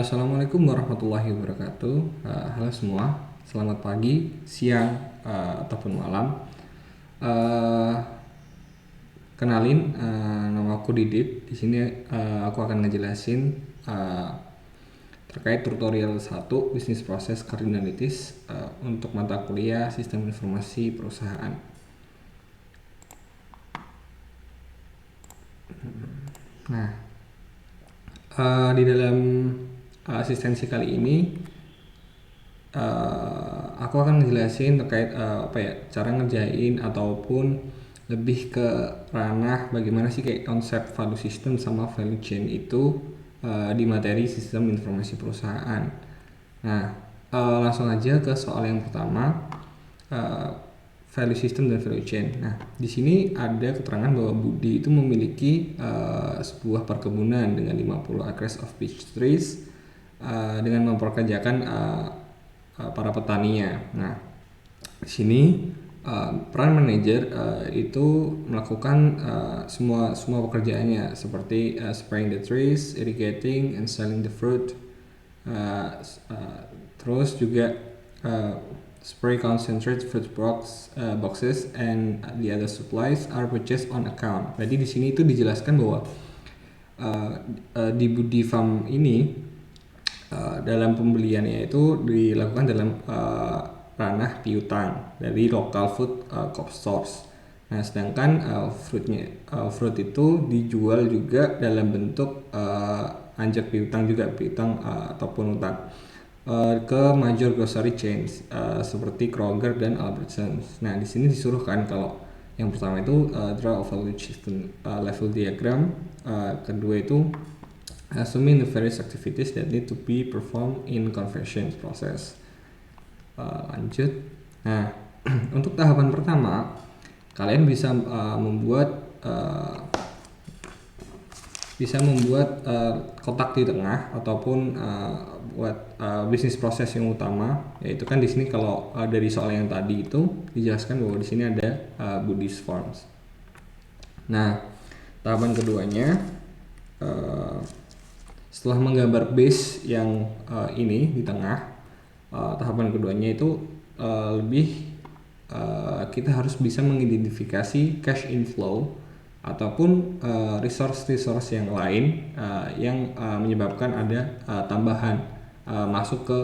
Assalamualaikum warahmatullahi wabarakatuh. Halo semua, selamat pagi, siang, ataupun malam. Eh, Kenalin, nama aku Didit. Di sini aku akan ngejelasin eh, terkait tutorial 1 bisnis proses cardinalities untuk mata kuliah Sistem Informasi Perusahaan. Nah, di dalam asistensi kali ini aku akan ngejelasin terkait cara ngerjain ataupun lebih ke ranah bagaimana sih kayak konsep value system sama value chain itu di materi sistem informasi perusahaan. Nah, langsung aja ke soal yang pertama, uh, value system dan value chain. Nah, di sini ada keterangan bahwa Budi itu memiliki sebuah perkebunan dengan 50 acres of peach trees dengan memperkerjakan para petaninya. Nah, di sini peran manajer itu melakukan semua pekerjaannya seperti spraying the trees, irrigating, and selling the fruit. Terus juga spray concentrate fruit boxes and the other supplies are purchased on account. Jadi di sini itu dijelaskan bahwa di Budi Farm ini dalam pembeliannya itu dilakukan dalam ranah piutang dari local food stores. Nah, sedangkan fruit itu dijual juga dalam bentuk anjak piutang juga, piutang ataupun utang ke major grocery chains seperti Kroger dan Albertsons. Nah, di sini disuruhkan kalau yang pertama itu draw a value system level diagram, kedua itu assuming the various activities that need to be performed in conversion process. Lanjut. Nah, untuk tahapan pertama, kalian bisa membuat kotak di tengah ataupun buat bisnis proses yang utama, yaitu kan di sini kalau dari soal yang tadi itu dijelaskan bahwa di sini ada Budi's Farms. Nah, tahapan keduanya setelah menggambar base yang ini di tengah, tahapan keduanya itu kita harus bisa mengidentifikasi cash inflow ataupun resource yang lain yang menyebabkan ada tambahan masuk ke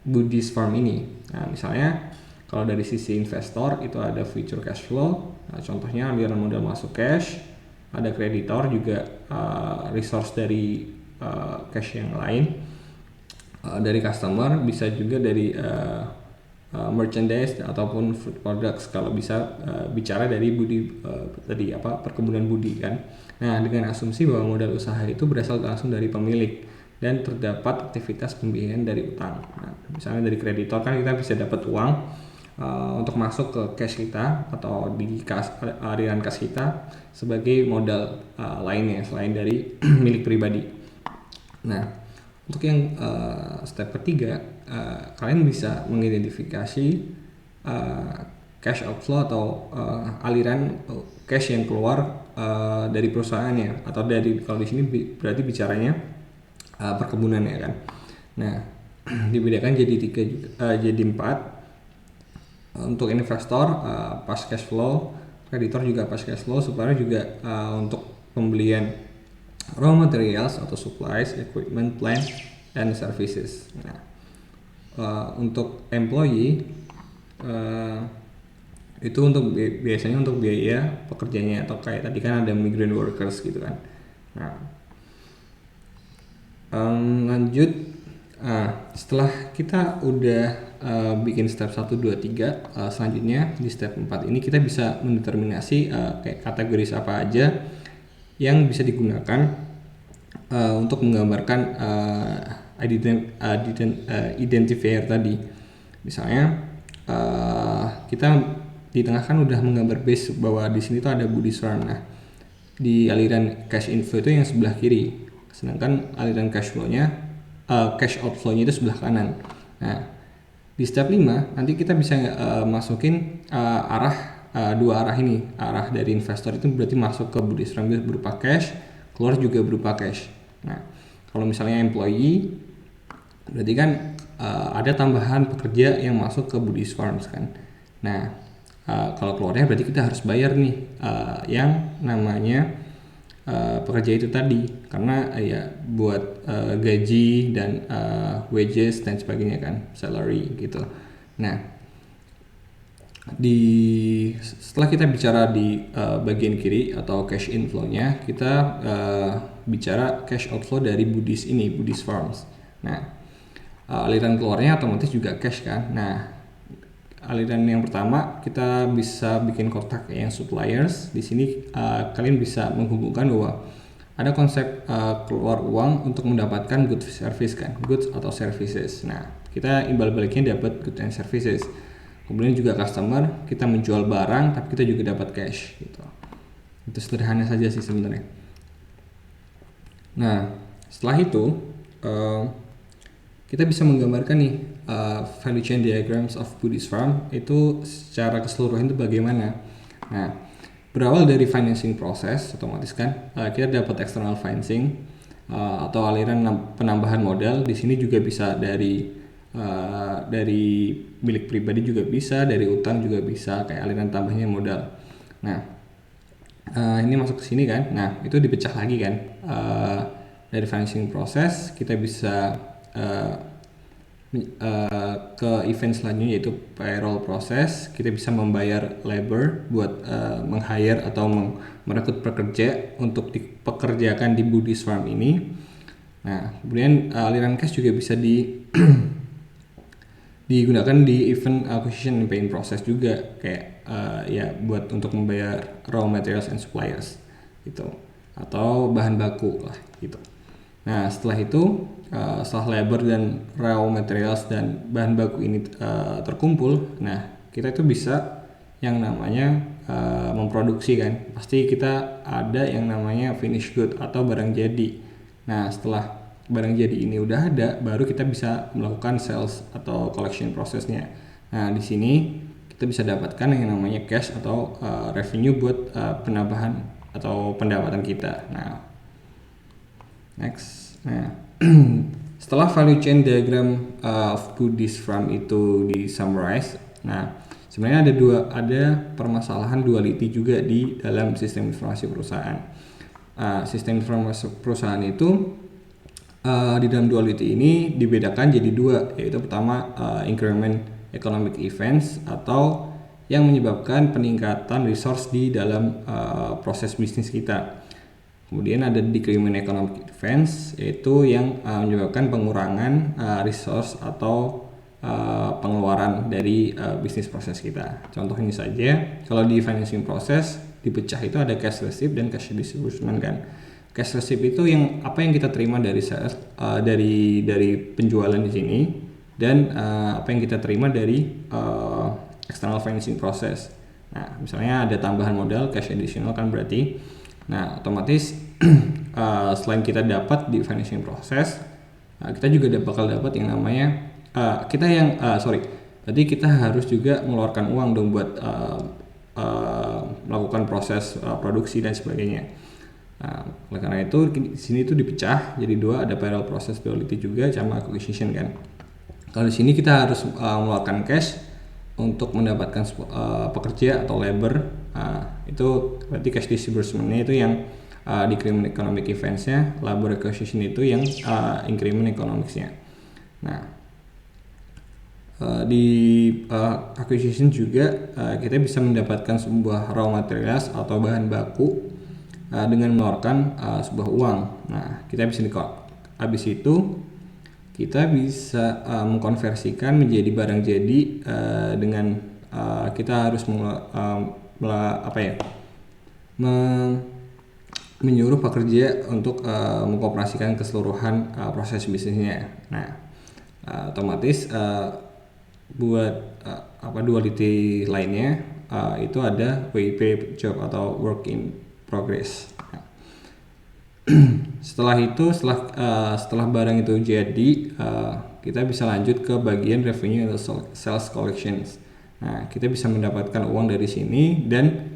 Budi's Farm ini. Nah, misalnya kalau dari sisi investor itu ada future cash flow, contohnya aliran modal masuk cash, ada kreditor juga resource dari cash yang lain, dari customer bisa juga dari merchandise ataupun food products kalau bisa bicara dari Budi tadi perkebunan Budi kan. Nah, dengan asumsi bahwa modal usaha itu berasal langsung dari pemilik dan terdapat aktivitas pembiayaan dari utang. Nah, misalnya dari kreditor kan kita bisa dapat uang untuk masuk ke cash kita atau di aliran kas kita sebagai modal lainnya selain dari milik pribadi. Nah, untuk yang step ketiga, kalian bisa mengidentifikasi cash outflow atau aliran cash yang keluar dari perusahaannya atau dari, kalau di sini berarti bicaranya perkebunannya kan. Nah, dibedakan jadi 4. Untuk investor pas cash flow, kreditor juga pas cash flow, supaya juga untuk pembelian raw materials atau supplies, equipment, plant, and services. Nah, untuk employee itu biasanya untuk biaya pekerjanya, atau kayak tadi kan ada migrant workers gitu kan. Nah, lanjut. Setelah kita udah bikin step 1, 2, 3, selanjutnya di step 4 ini kita bisa mendeterminasi kayak kategoris apa aja yang bisa digunakan untuk menggambarkan identifier tadi. Misalnya kita di tengah kan udah menggambar base bahwa di sini tuh ada Budi's Farm. Nah, di aliran cash inflow itu yang sebelah kiri, sedangkan aliran cash outflow-nya itu sebelah kanan. Nah, di step 5 nanti kita bisa masukin dua arah ini. Arah dari investor itu berarti masuk ke Budi's Farm berupa cash, keluar juga berupa cash. Nah, Kalau misalnya employee, berarti kan ada tambahan pekerja yang masuk ke Buddy's Farms kan. Nah, kalau keluarnya berarti kita harus bayar nih yang namanya pekerja itu tadi, karena ya buat gaji dan wages dan sebagainya kan, salary gitu. Nah, setelah kita bicara di bagian kiri atau cash inflow-nya, kita bicara cash outflow dari Buddy's Farms. Nah, aliran keluarnya otomatis juga cash kan. Nah, aliran yang pertama kita bisa bikin kotak yang suppliers. Di sini kalian bisa menghubungkan bahwa ada konsep keluar uang untuk mendapatkan goods service kan, goods atau services. Nah, kita imbal baliknya dapat goods and services. Kemudian juga customer, kita menjual barang tapi kita juga dapat cash gitu. Itu sederhana saja sih sebenarnya. Nah, setelah itu kita bisa menggambarkan nih value chain diagrams of Buddy's Farm itu secara keseluruhan itu bagaimana. Nah, berawal dari financing proses, otomatis kan kita dapat external financing atau aliran penambahan modal. Di sini juga bisa dari milik pribadi juga bisa, dari utang juga bisa, kayak aliran tambahnya modal. Nah, ini masuk ke sini kan. Nah, itu dipecah lagi kan. Dari financing proses kita bisa ke event selanjutnya, yaitu payroll proses. Kita bisa membayar labor buat meng-hire atau merekrut pekerja untuk dipekerjakan di Buddy's Farm ini. Nah, kemudian aliran cash juga bisa digunakan di event acquisition and paying process juga, kayak ya buat untuk membayar raw materials and suppliers gitu, atau bahan baku lah gitu. Nah, setelah itu setelah labor dan raw materials dan bahan baku ini terkumpul, nah kita itu bisa yang namanya memproduksi kan. Pasti kita ada yang namanya finished good atau barang jadi. Nah, setelah barang jadi ini udah ada, baru kita bisa melakukan sales atau collection prosesnya. Nah, di sini kita bisa dapatkan yang namanya cash atau revenue buat penambahan atau pendapatan kita. Nah, next. Nah, setelah value chain diagram of Buddy's Farm itu di summarize, nah sebenarnya ada permasalahan duality juga di dalam sistem informasi perusahaan. Sistem informasi perusahaan itu di dalam duality ini dibedakan jadi dua, yaitu pertama increment economic events atau yang menyebabkan peningkatan resource di dalam proses bisnis kita. Kemudian ada decrement economic events, yaitu yang menyebabkan pengurangan resource atau pengeluaran dari bisnis proses kita. Contohnya saja, kalau di financing process dipecah itu ada cash receipt dan cash disbursement kan. Cash receipt itu yang apa yang kita terima dari sales, dari penjualan di sini, dan apa yang kita terima dari external financing process. Nah, misalnya ada tambahan modal, cash additional kan berarti. Nah, otomatis selain kita dapat di financing process, kita juga bakal dapat yang namanya berarti kita harus juga mengeluarkan uang dong buat melakukan proses produksi dan sebagainya. Nah, oleh karena itu di sini itu dipecah jadi dua, ada payroll process duality juga sama acquisition kan. Kalau di sini kita harus mengeluarkan cash untuk mendapatkan pekerja atau labor. Itu berarti cash disbursement-nya itu yang decrement economic events-nya, labor acquisition itu yang increment economics-nya. Nah, di acquisition juga kita bisa mendapatkan sebuah raw materials atau bahan baku dengan mengeluarkan sebuah uang. Nah, kita bisa habis itu kita bisa mengkonversikan menjadi barang jadi dengan kita harus menyuruh pekerja untuk mengoperasikan keseluruhan proses bisnisnya. Nah, otomatis buat duality lainnya itu ada WIP job atau work in progress. Nah, setelah barang itu jadi, kita bisa lanjut ke bagian revenue atau sales collections. Nah, kita bisa mendapatkan uang dari sini dan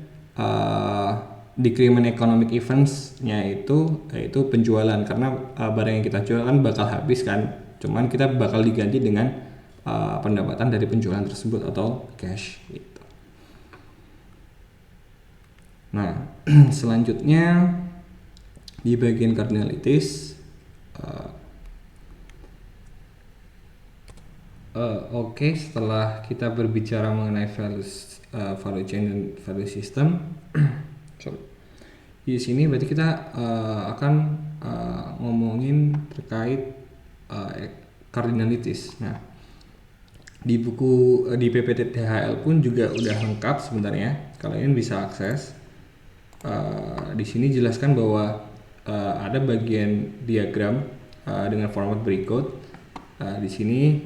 decrement economic events-nya itu yaitu penjualan, karena barang yang kita jual kan bakal habis kan, cuman kita bakal diganti dengan pendapatan dari penjualan tersebut atau cash gitu. Nah, selanjutnya di bagian cardinalities, oke, setelah kita berbicara mengenai value chain dan value system, di sini berarti kita akan ngomongin terkait cardinalities. Nah, di buku di PPT DHL pun juga udah lengkap sebenarnya, kalian bisa akses. Di sini jelaskan bahwa ada bagian diagram dengan format berikut. Di sini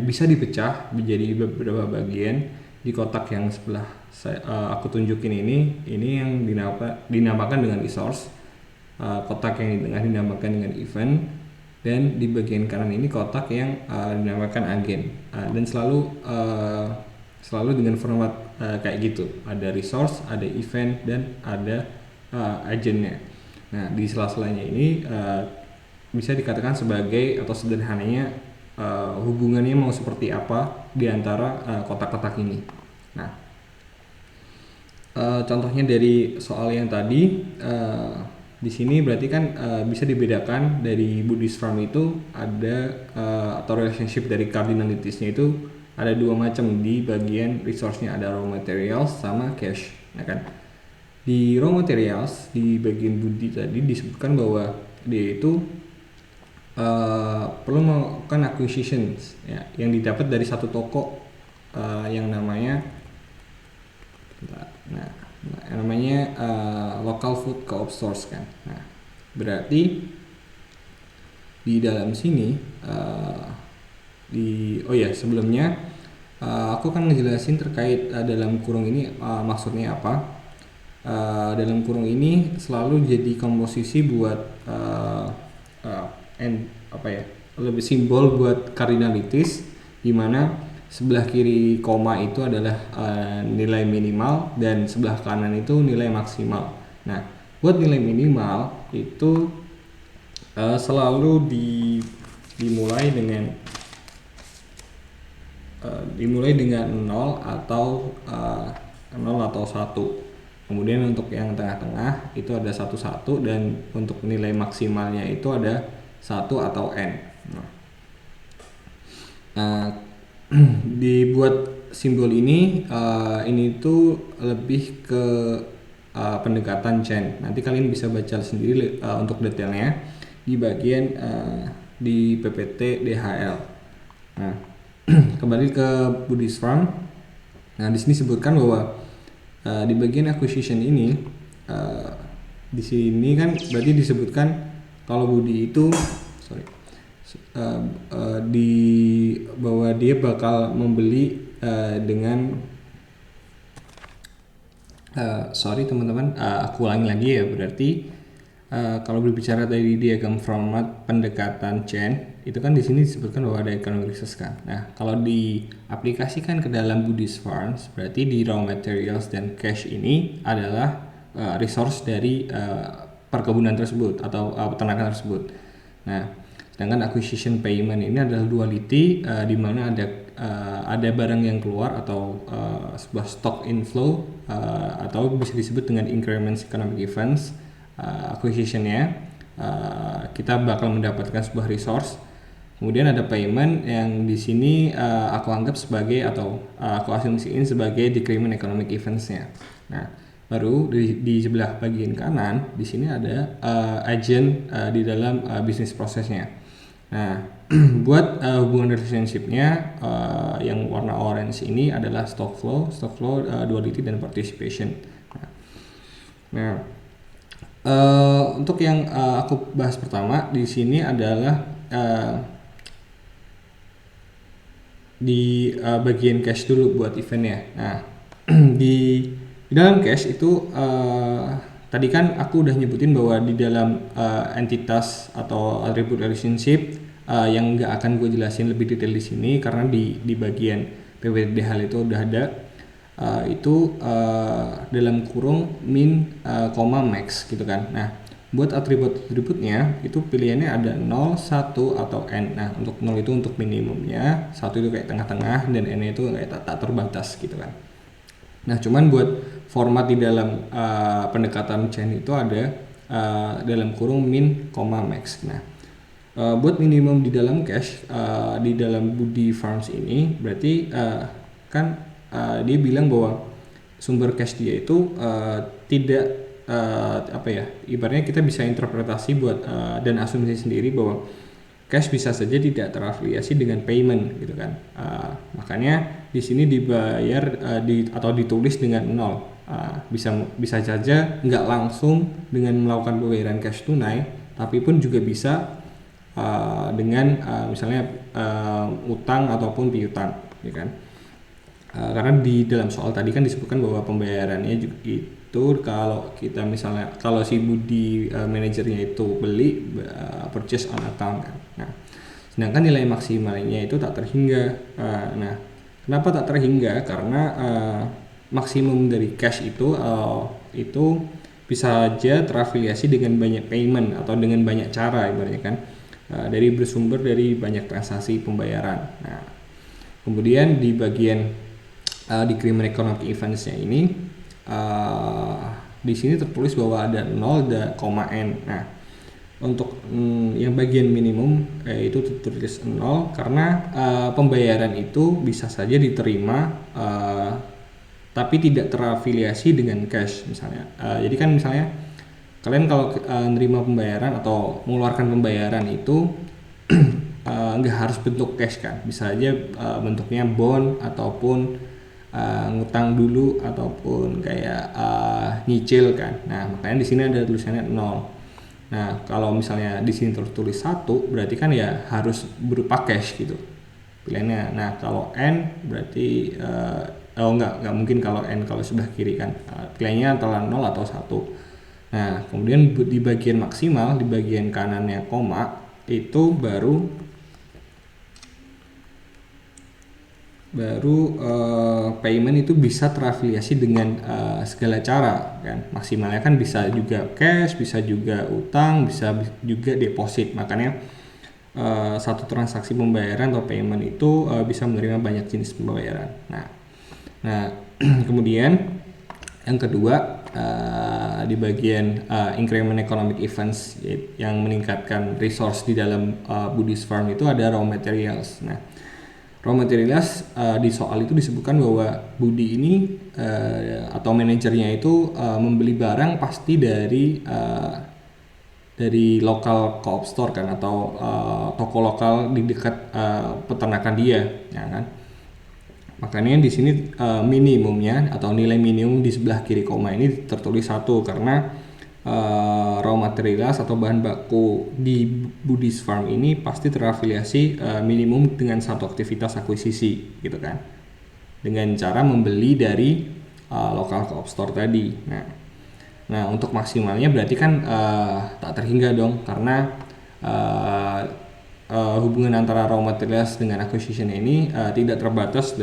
bisa dipecah menjadi beberapa bagian. Di kotak yang sebelah aku tunjukin ini yang dinamakan dengan resource. Kotak yang di tengah dinamakan dengan event, dan di bagian kanan ini kotak yang dinamakan agen. Dan selalu dengan format kayak gitu, ada resource, ada event, dan ada agennya. Nah, di sela-selanya ini bisa dikatakan sebagai, atau sederhananya hubungannya mau seperti apa di antara kotak-kotak ini. Nah, contohnya dari soal yang tadi, di sini berarti kan bisa dibedakan dari Buddhist farm itu ada atau relationship dari cardinalities-nya itu ada dua macam. Di bagian resource-nya ada raw materials sama cash, ya kan? Di raw materials di bagian Budi tadi disebutkan bahwa dia itu perlu melakukan acquisitions ya, yang didapat dari satu toko yang namanya local food co-op stores kan. Nah, berarti di dalam sini sebelumnya aku akan ngejelasin terkait dalam kurung ini maksudnya apa. Dalam kurung ini selalu jadi komposisi buat lebih simbol buat cardinalities, di mana sebelah kiri koma itu adalah nilai minimal dan sebelah kanan itu nilai maksimal. Nah, buat nilai minimal itu selalu dimulai dengan 0 atau 1. Kemudian untuk yang tengah-tengah itu ada 1, dan untuk nilai maksimalnya itu ada 1 atau n. Dibuat simbol ini tuh lebih ke pendekatan chain. Nanti kalian bisa baca sendiri untuk detailnya di bagian di PPT DHL. Nah, kembali ke Buddhist farm. Nah, di sini disebutkan bahwa di bagian acquisition ini di sini kan berarti disebutkan kalau Budi itu bahwa dia bakal membeli dengan teman-teman, aku ulangi lagi ya. Berarti kalau berbicara dari diagram format pendekatan chain itu kan di sini disebutkan bahwa ada economic resource kan. Nah, kalau diaplikasikan ke dalam Buddhist farms berarti di raw materials dan cash ini adalah resource dari perkebunan tersebut atau peternakan tersebut. Nah, sedangkan acquisition payment ini adalah duality di mana ada barang yang keluar atau sebuah stock inflow atau bisa disebut dengan increments economic events. Acquisitionnya kita bakal mendapatkan sebuah resource. Kemudian ada payment yang di sini aku anggap sebagai atau aku asumsiin sebagai decrement economic events-nya. Nah, baru di sebelah bagian kanan di sini ada agent di dalam bisnis prosesnya. Nah, buat hubungan relationship-nya yang warna orange ini adalah stock flow, duality dan participation. Nah, untuk yang aku bahas pertama di sini adalah di bagian cash dulu buat eventnya. Nah, di dalam cash itu tadi kan aku udah nyebutin bahwa di dalam entitas atau attribute relationship yang nggak akan gue jelasin lebih detail di sini karena di bagian PPT DHL itu udah ada. itu dalam kurung min, max gitu kan. Nah, buat atribut-atributnya itu pilihannya ada 0, 1 atau n. Nah, untuk 0 itu untuk minimumnya, 1 itu kayak tengah-tengah, dan n itu kayak tak terbatas gitu kan. Nah, cuman buat format di dalam pendekatan chain itu ada dalam kurung min, max. Nah, buat minimum di dalam cache di dalam Budi Farms ini berarti kan dia bilang bahwa sumber cache dia itu tidak ibaratnya kita bisa interpretasi buat dan asumsi sendiri bahwa cache bisa saja tidak terafiliasi dengan payment gitu kan. Makanya di sini dibayar atau ditulis dengan 0. Bisa saja nggak langsung dengan melakukan pembayaran cash tunai, tapi pun juga bisa dengan misalnya utang ataupun piutang, ya kan? Karena di dalam soal tadi kan disebutkan bahwa pembayarannya itu kalau kita misalnya kalau si Budi manajernya itu beli purchase on account kan. Nah, sedangkan nilai maksimalnya itu tak terhingga. Nah, kenapa tak terhingga? Karena maksimum dari cash itu bisa saja terafiliasi dengan banyak payment atau dengan banyak cara ibaratnya kan. Dari bersumber dari banyak transaksi pembayaran. Nah, kemudian di bagian di Crimen Economic Events-nya ini di sini tertulis bahwa ada 0 dan n. Nah, untuk yang bagian minimum itu tertulis 0 karena pembayaran itu bisa saja diterima tapi tidak terafiliasi dengan cash misalnya. Jadi kan misalnya kalian kalau nerima pembayaran atau mengeluarkan pembayaran itu nggak harus bentuk cash kan, bisa aja bentuknya bond ataupun ngutang dulu ataupun kayak nyicil kan. Nah, makanya di sini ada tulisannya 0. Nah, kalau misalnya di sini tertulis 1 berarti kan ya harus berupa cash gitu pilihannya. Nah, kalau n berarti nggak mungkin kalau n kalau sebelah kiri kan. Pilihannya antara 0 atau 1. Nah, kemudian di bagian maksimal, di bagian kanannya koma, itu baru payment itu bisa terafiliasi dengan segala cara kan. Maksimalnya kan bisa juga cash, bisa juga utang, bisa juga deposit. Makanya satu transaksi pembayaran atau payment itu bisa menerima banyak jenis pembayaran. Nah kemudian yang kedua di bagian increment economic events yang meningkatkan resource di dalam Buddhist farm itu ada raw materials. Nah, raw materials di soal itu disebutkan bahwa Budi ini atau manajernya itu membeli barang pasti dari lokal co-op store kan atau toko lokal di dekat peternakan dia, ya kan? Makanya di sini minimumnya atau nilai minimum di sebelah kiri koma ini tertulis 1 karena raw materials atau bahan baku di Buddhist Farm ini pasti terafiliasi minimum dengan satu aktivitas akuisisi gitu kan, dengan cara membeli dari lokal co-op store tadi. Nah untuk maksimalnya berarti kan tak terhingga dong karena hubungan antara raw materials dengan acquisition ini tidak terbatas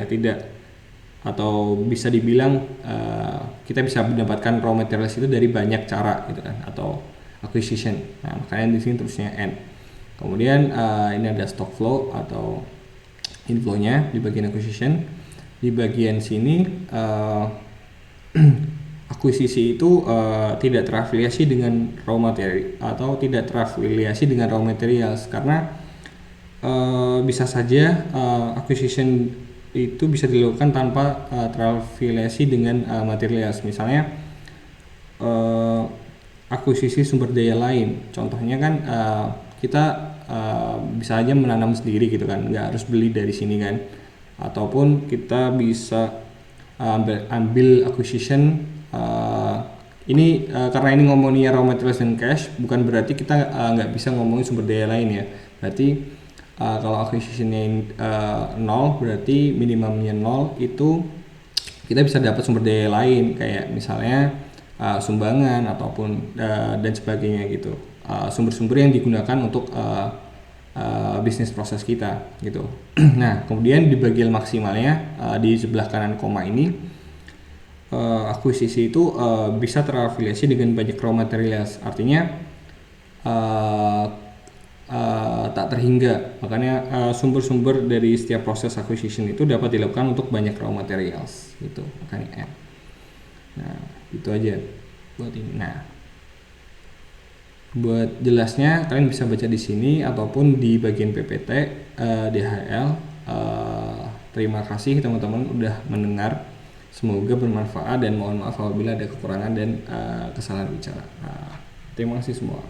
tidak atau bisa dibilang kita bisa mendapatkan raw materials itu dari banyak cara gitu kan atau acquisition. Nah, makanya di sini terusnya N. Kemudian ini ada stock flow atau inflow-nya di bagian acquisition. Di bagian sini akuisisi itu tidak terafiliasi dengan raw material atau tidak terafiliasi dengan raw materials karena bisa saja acquisition itu bisa dilakukan tanpa terafiliasi dengan materials. Misalnya akuisisi sumber daya lain, contohnya kan kita bisa aja menanam sendiri gitu kan, nggak harus beli dari sini kan, ataupun kita bisa ambil acquisition ini karena ini ngomongnya raw materials dan cash, bukan berarti kita nggak bisa ngomongin sumber daya lain ya. Berarti kalau acquisitionnya 0 berarti minimumnya 0 itu kita bisa dapat sumber daya lain kayak misalnya sumbangan ataupun dan sebagainya gitu, sumber-sumber yang digunakan untuk bisnis proses kita gitu. Nah, kemudian di bagian maksimalnya di sebelah kanan koma ini, akuisisi itu bisa terafiliasi dengan banyak raw materials, artinya tak terhingga. Makanya sumber-sumber dari setiap proses acquisition itu dapat dilakukan untuk banyak raw materials gitu, makanya M. Nah, itu aja buat ini. Nah, buat jelasnya kalian bisa baca di sini ataupun di bagian PPT DHL. Terima kasih teman-teman udah mendengar. Semoga bermanfaat dan mohon maaf apabila ada kekurangan dan kesalahan bicara. Terima kasih semua.